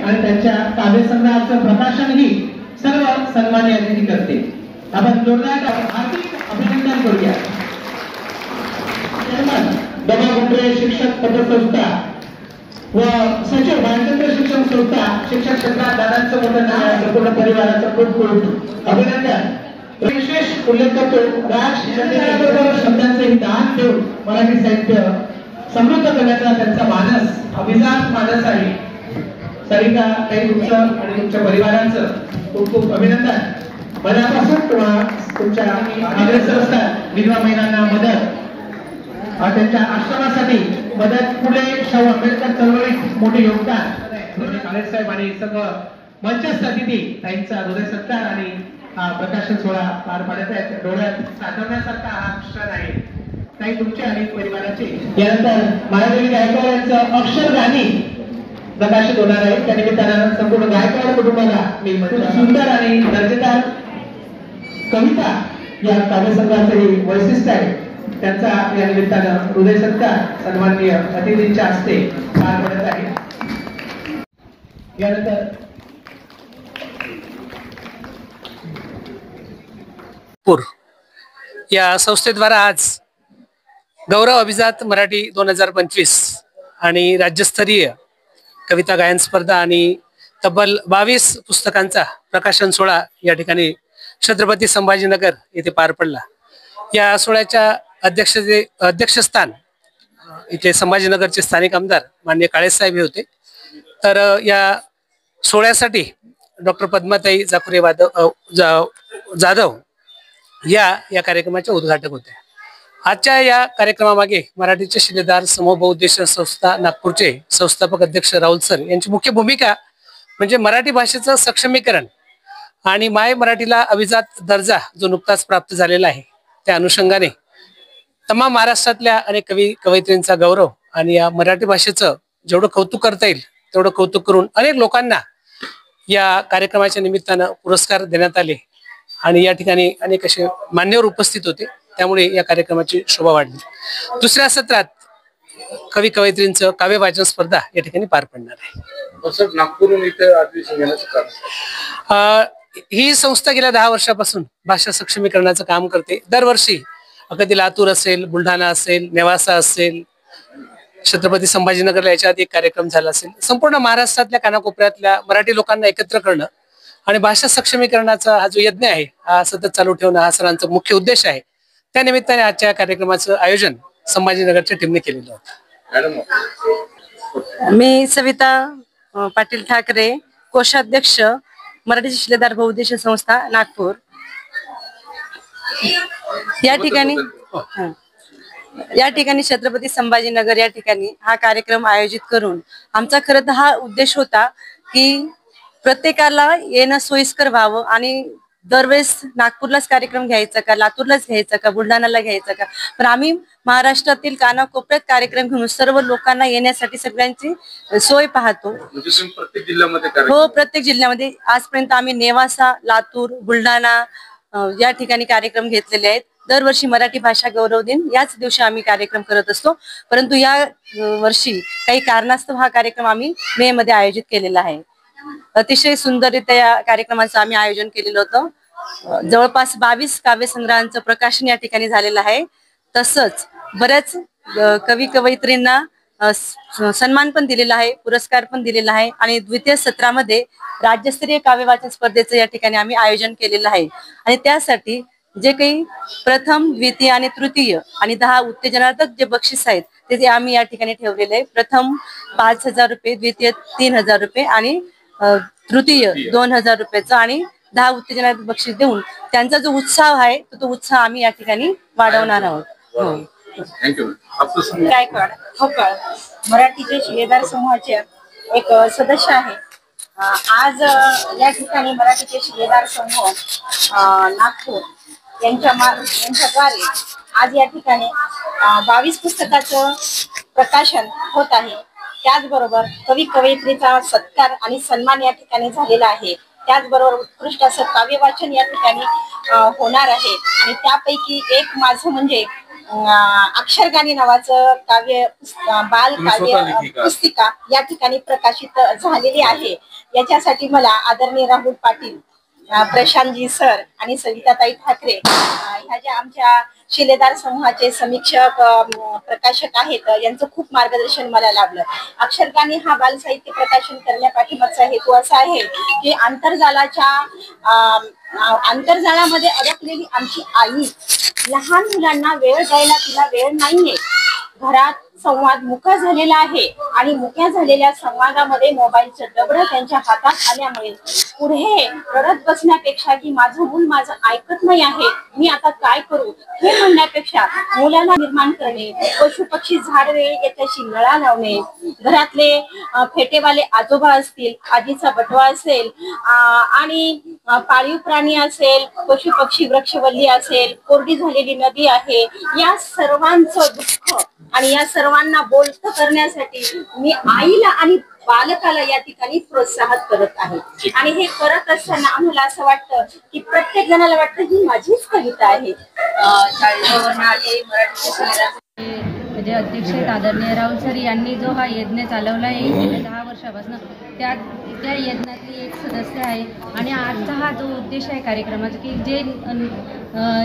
आणि त्यांच्या काव्यसंग्रहाचं प्रकाशनही सर्व सन्मान्य अतिथी करते। आपण जोरदार हार्दिक अभिनंदन करूया। दमा गुंडरे शिक्षक पतसंस्था व सचिव भानचंद्र शिक्षण संस्था शिक्षण क्षेत्रात दादांचं मोठं नाव आहे, संपूर्ण परिवाराचं खूप खूप अभिनंदन। विशेष उल्लेख करतो राज शब्दांचे दान देऊन मराठी साहित्य समृद्ध करण्याचा त्यांचा मानस अभिजात मानस आहे। सरिता ताई तुमचं आणि तुमच्या परिवाराचं खूप खूप अभिनंदन। मनापासून तुमच्या अग्रेसर असतात विधवा महिलांना मदत, त्यांच्या आश्रमासाठी मदत, पुढे शाहू आंबेडकर चळवळीत मोठे योगदान काळे साहेब आणि सगळं मंचस्थ अतिथी ताईंचा हृदय सत्कार आणि प्रकाशन सोहळा पार पाडत आहेत। डोळ्यात साठवण्यासारखा हा क्षण आहे ताई तुमचे आणि परिवाराचे। यानंतर महादेवी गायकवाड यांचं अक्षर गाणी प्रकाशित होणार आहे। त्या निमित्तानं संपूर्ण गायकवाड कुटुंबाला मी सुंदर आणि दर्जेदार कविता या काव्यसंग्रहाचे वैशिष्ट्य आहे, त्यांचा या निमित्तानं हृदय सत्कार सन्माननीय अतिथींच्या हस्ते पार पडत आहे। यानंतर या संस्थेद्वारा आज गौरव अभिजात मराठी 2025 आणि राज्यस्तरीय कविता गायन स्पर्धा आणि तब्बल 22 पुस्तकांचा प्रकाशन सोहळा या ठिकाणी छत्रपती संभाजीनगर येथे पार पडला। या सोहळ्याच्या अध्यक्षस्थान इथे संभाजीनगरचे स्थानिक आमदार माननीय काळे साहेब हे होते। तर या सोहळ्यासाठी डॉक्टर पद्माताई जाकुरे जाधव या कार्यक्रमाचे उद्घाटक होते। आजच्या या कार्यक्रमामागे मराठीचे शिलेदार समूह बहुउद्देशीय संस्था नागपूरचे संस्थापक अध्यक्ष राहुल सर यांची मुख्य भूमिका म्हणजे मराठी भाषेचं सक्षमीकरण आणि माय मराठीला अभिजात दर्जा जो नुकताच प्राप्त झालेला आहे त्या अनुषंगाने तमाम महाराष्ट्रातल्या अनेक कवी कवयित्रींचा गौरव आणि या मराठी भाषेचं जेवढं कौतुक करता येईल तेवढं कौतुक करून अनेक लोकांना या कार्यक्रमाच्या निमित्तानं पुरस्कार देण्यात आले आणि या ठिकाणी अनेक असे मान्यवर उपस्थित होते, त्यामुळे या कार्यक्रमाची शोभा वाढली। दुसऱ्या सत्रात कवी कवयित्रींचं काव्य वाचन स्पर्धा या ठिकाणी पार पडणार आहे। नागपूरहून इथे ऍडमिशन घेण्याचं कारण ही संस्था गेल्या 10 वर्षापासून भाषा सक्षमीकरणाचं काम करते। दरवर्षी कधी लातूर असेल, बुलढाणा असेल, नेवासा असेल, छत्रपती संभाजीनगरला याच्या आधी एक कार्यक्रम झाला असेल, संपूर्ण महाराष्ट्रातल्या कानाकोपऱ्यातल्या मराठी लोकांना एकत्र करणं आणि भाषा सक्षमीकरणाचा हा जो यज्ञ आहे हा सतत चालू ठेवणं हा सरांचा मुख्य उद्देश आहे। त्या निमित्ताने आजच्या कार्यक्रमाचं आयोजन संभाजीनगरच्या टीमने केलेलं होतं। मी सविता पाटील ठाकरे, कोषाध्यक्ष मराठी शिलेदार बहुउद्देशीय संस्था नागपूर। या ठिकाणी छत्रपती संभाजीनगर या ठिकाणी हा कार्यक्रम आयोजित करून आमचा खरं तर हा उद्देश होता की प्रत्येकाला येणं सोयीस्कर व्हावं आणि दरवेळेस नागपूरलाच कार्यक्रम घ्यायचा का, लातूरलाच घ्यायचा का, बुलढाणाला घ्यायचा का, पण आम्ही महाराष्ट्रातील कानाकोपऱ्यात कार्यक्रम घेऊन सर्व लोकांना येण्यासाठी सगळ्यांची सोय पाहतो। प्रत्येक जिल्ह्यामध्ये हो, प्रत्येक जिल्ह्यामध्ये आजपर्यंत आम्ही नेवासा, लातूर, बुलढाणा या ठिकाणी कार्यक्रम घेतलेले आहेत। दरवर्षी मराठी भाषा गौरव दिन याच दिवशी आम्ही कार्यक्रम करत असतो, परंतु या वर्षी काही कारणास्तव हा कार्यक्रम आम्ही मे मध्ये आयोजित केलेला आहे। अतिशय सुंदररित्या या कार्यक्रमाचं आम्ही आयोजन केलेलं होतं। जवळपास 22 काव्यसंग्रहांचं प्रकाशन या ठिकाणी झालेलं आहे। तसंच बऱ्याच कवी कवयित्रींना सन्मान पण दिलेला आहे, पुरस्कार पण दिलेला आहे आणि द्वितीय सत्रामध्ये राज्यस्तरीय काव्य वाचन स्पर्धेचं या ठिकाणी आम्ही आयोजन केलेलं आहे। आणि त्यासाठी जे काही प्रथम, द्वितीय आणि तृतीय आणि 10 उत्तेजनार्थक जे बक्षीस आहेत ते आम्ही या ठिकाणी ठेवलेले आहे। प्रथम 5,000 रुपये, द्वितीय 3,000 रुपये आणि तृतीय 2,000 रुपयाचं आणि 10 उत्तेजनार्थक बक्षीस देऊन त्यांचा जो उत्साह आहे तो उत्साह आम्ही या ठिकाणी वाढवणार आहोत। थँक्यू। गायकवाड होकाळ मराठीचे शिलेदार समूहाचे एक सदस्य आहे। आज या ठिकाणी मराठीचे शिलेदार समूह नागपूर यांच्याद्वारे आज या ठिकाणी 22 पुस्तकाचं प्रकाशन होत आहे। त्याचबरोबर कवी कवयित्रीचा सत्कार आणि सन्मान या ठिकाणी झालेला आहे। त्याचबरोबर उत्कृष्ट असं काव्य वाचन या ठिकाणी होणार आहे आणि त्यापैकी एक माझं म्हणजे अक्षरगाणी नावाचं काव्य बाल काव्य पुस्तिका या ठिकाणी प्रकाशित झालेली आहे। याच्यासाठी मला आदरणीय राहुल पाटील, प्रशांतजी सर आणि सविताताई ठाकरे ह्या ज्या आमच्या शिलेदार समूहाचे समीक्षक प्रकाशक आहेत यांचं खूप मार्गदर्शन मला लाभलं। अक्षरगाणी हा बाल साहित्य प्रकाशन करण्यापाठीमागचा हेतू असा आहे की आंतरजाळामध्ये अडकलेली आमची आई, लहान मुलांना वेळ द्यायला तिला वेळ नाहीये, घरात संवाद मुका झालेला आहे आणि मुक्या झालेल्या संवादामध्ये मोबाईलचं दगड त्यांच्या हातात आल्यामुळे पुढे रडत बसण्यापेक्षा की माझं मूल माझं ऐकत नाही आहे, मी आता काय करू हे म्हणण्यापेक्षा मुलाला निर्माण करणे, पशु पक्षी झाडवे याच्याशी लळा लावणे, घरातले फेटेवाले आजोबा असतील, आजीचा बटवा असेल आणि पाळीव प्राणी असेल, पशु पक्षी वृक्षवल्ली असेल, कोरडी झालेली नदी आहे, या सर्वांचं दुःख आणि या सर्वांना बोलत करण्यासाठी मी आईला आणि बालकाला या ठिकाणी प्रोत्साहित करत आहे। आणि हे करत असताना आम्हाला असं वाटतं की प्रत्येक जणाला वाटतं ही माझीच कविता आहे। म्हणजे अध्यक्ष आदरणीय राहुल सर यांनी जो हा यज्ञ चालवला आहे गेल्या 10 वर्षापासून, त्या यज्ञातली एक सदस्य आहे। आणि आजचा हा जो उद्देश आहे कार्यक्रमाचा की जे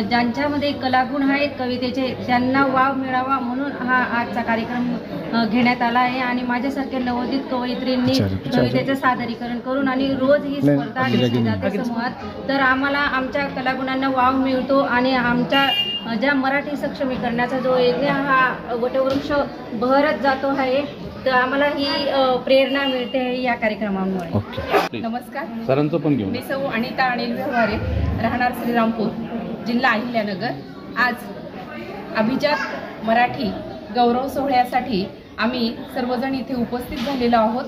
ज्यांच्यामध्ये कलागुण आहेत कवितेचे त्यांना वाव मिळावा म्हणून हा आजचा कार्यक्रम घेण्यात आला आहे। आणि माझ्यासारख्या नवोदित कवयित्रींनी कवितेचं सादरीकरण करून आणि रोज ही स्पर्धा घेतली जाते समूहात, तर आम्हाला आमच्या कलागुणांना वाव मिळतो आणि आमच्या ज्या मराठी सक्षमीकरणाचा जो यज्ञ हा वटवृक्ष बहरत जातो आहे, तर आम्हाला ही प्रेरणा मिळते या कार्यक्रमामुळे। नमस्कार, सरांचं पण घेऊन मी सौ अनिता अनिल व्यवहारे, राहणार श्रीरामपूर, जिल्हा अहिल्यानगर। आज अभिजात मराठी गौरव सोहळ्यासाठी आम्ही सर्वजण इथे उपस्थित झालेलो आहोत।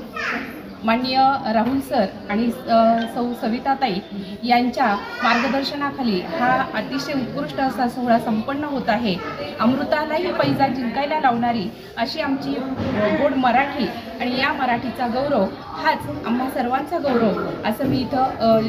माननीय राहुल सर आणि सौ सविताताई यांच्या मार्गदर्शनाखाली हा अतिशय उत्कृष्ट असा सोहळा संपन्न होत आहे। अमृतालाही पैजा जिंकायला लावणारी अशी आमची गोड मराठी आणि या मराठीचा गौरव हाच आम्हा सर्वांचा गौरव असं मी इथं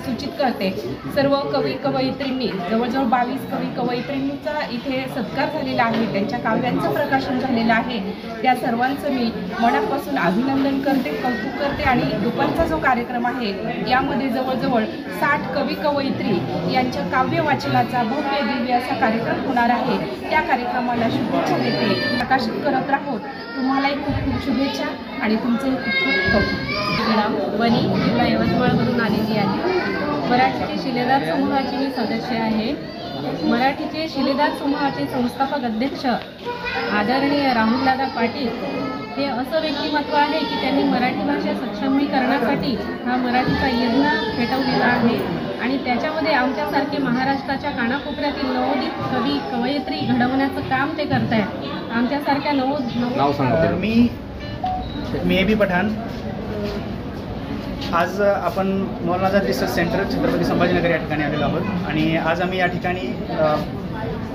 सूचित करते। सर्व कवी कवयित्रींनी जवळजवळ 22 कवी कवयित्रींचा इथे सत्कार झालेला आहे, त्यांच्या काव्यांचं प्रकाशन झालेलं आहे। त्या सर्वांचं मी मनापासून अभिनंदन करते, कौतुक करते। आणि दुपारचा जो कार्यक्रम आहे यामध्ये जवळजवळ 60 कवी कवयित्री यांच्या काव्य वाचनाचा भव्य दिव्य असा कार्यक्रम होणार आहे। त्या कार्यक्रमाला शुभेच्छा देते, प्रकाशित करत राहूत। तुम्हालाही खूप खूप शुभेच्छा आणि तुमचे खूप खूप कौतुक। वनी जिल्हा यवतमाळमधून आलेली आहे। मराठीचे शिलेदार समूहाची मी सदस्य आहे। मराठीचे शिलेदार समूहाचे संस्थापक अध्यक्ष आदरणीय राहुलदादा पाटील हे असं व्यक्तिमत्व आहे की त्यांनी मराठी भाषा सक्षमीकरणासाठी हा मराठीचा यज्ञ पेटवलेला आहे। आणि त्याच्यामध्ये आमच्यासारखे महाराष्ट्राच्या कानाकोपऱ्यातील नवोदित कवी कवयित्री घडवण्याचं काम ते करत आहेत। आमच्यासारख्या मी ए.बी. पठाण। आज आपण मौलाना रिसर्च सेंटर छत्रपती संभाजीनगर या ठिकाणी आलेलो आहोत आणि आज आम्ही या ठिकाणी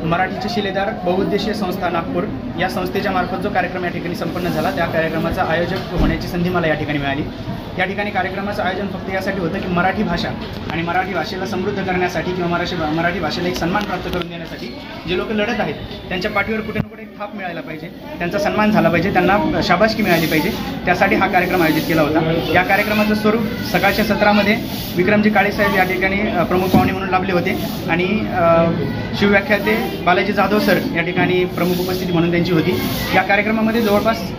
मराठीचे शिलेदार बहुउद्देशीय संस्था नागपूर या संस्थेच्या मार्फत जो कार्यक्रम या ठिकाणी संपन्न झाला त्या कार्यक्रमाचा आयोजक होण्याची संधी मला या ठिकाणी मिळाली। या ठिकाणी कार्यक्रमाचं आयोजन फक्त यासाठी होतं की मराठी भाषा आणि मराठी भाषेला समृद्ध करण्यासाठी किंवा मराठी भाषेला एक सन्मान प्राप्त करून देण्यासाठी जे लोक लढत आहेत त्यांच्या पाठीवर कुठे ना कुठे थाप मिळायला पाहिजे, त्यांचा सन्मान झाला पाहिजे, त्यांना शाबासकी मिळाली पाहिजे, त्यासाठी हा कार्यक्रम आयोजित केला होता। या कार्यक्रमाचं स्वरूप सकाळच्या सत्रामध्ये विक्रमजी काळेसाहेब या ठिकाणी प्रमुख पाहुणे म्हणून लाभले होते आणि शिवव्याख्याते बालाजी जाधव सर या ठिकाणी प्रमुख उपस्थिती म्हणून त्यांची होती। या कार्यक्रमामध्ये जवळपास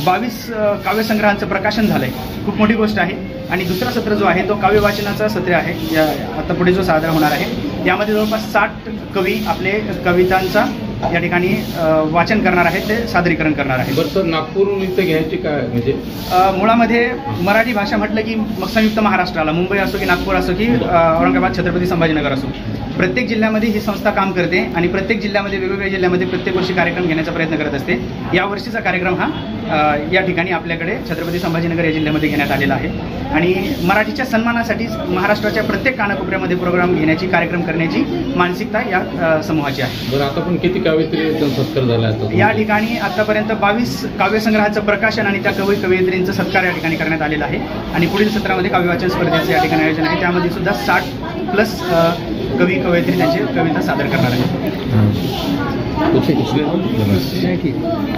22 काव्यसंग्रहांचं प्रकाशन झालं आहे, खूप मोठी गोष्ट आहे। आणि दुसरा सत्र जो आहे तो काव्य वाचनाचा सत्र आहे, या आता पुढे जो साजरा होणार आहे यामध्ये जवळपास 60 कवी आपले कवितांचा या ठिकाणी वाचन करणार आहेत, ते सादरीकरण करणार आहेत। बरं सर, नागपूरहून इथं घ्यायची काय म्हणजे मुळामध्ये मराठी भाषा म्हटलं की मग संयुक्त महाराष्ट्राला मुंबई असो की नागपूर असो की औरंगाबाद छत्रपती संभाजीनगर असो प्रत्येक जिल्ह्यामध्ये ही संस्था काम करते आणि प्रत्येक जिल्ह्यामध्ये वेगवेगळ्या जिल्ह्यामध्ये प्रत्येक वर्षी कार्यक्रम घेण्याचा प्रयत्न करत असते। यावर्षीचा कार्यक्रम हा या ठिकाणी आपल्याकडे छत्रपती संभाजीनगर या जिल्ह्यामध्ये घेण्यात आलेला आहे आणि मराठीच्या सन्मानासाठी महाराष्ट्राच्या प्रत्येक कानाकोपऱ्यामध्ये प्रोग्राम घेण्याची कार्यक्रम करण्याची मानसिकता या समूहाची आहे। बरं, आता पण किती कवयित्री सत्कार झाला आहे या ठिकाणी आतापर्यंत 22 काव्यसंग्रहाचं प्रकाशन आणि त्या कवी कवयित्रींचा सत्कार या ठिकाणी करण्यात आलेला आहे आणि पुढील सत्रामध्ये काव्यवाचन स्पर्धेचं या ठिकाणी आयोजन आहे, त्यामध्ये सुद्धा 60+ कवी कवयित्री त्यांची कविता सादर करणार आहेत। धन्यवाद.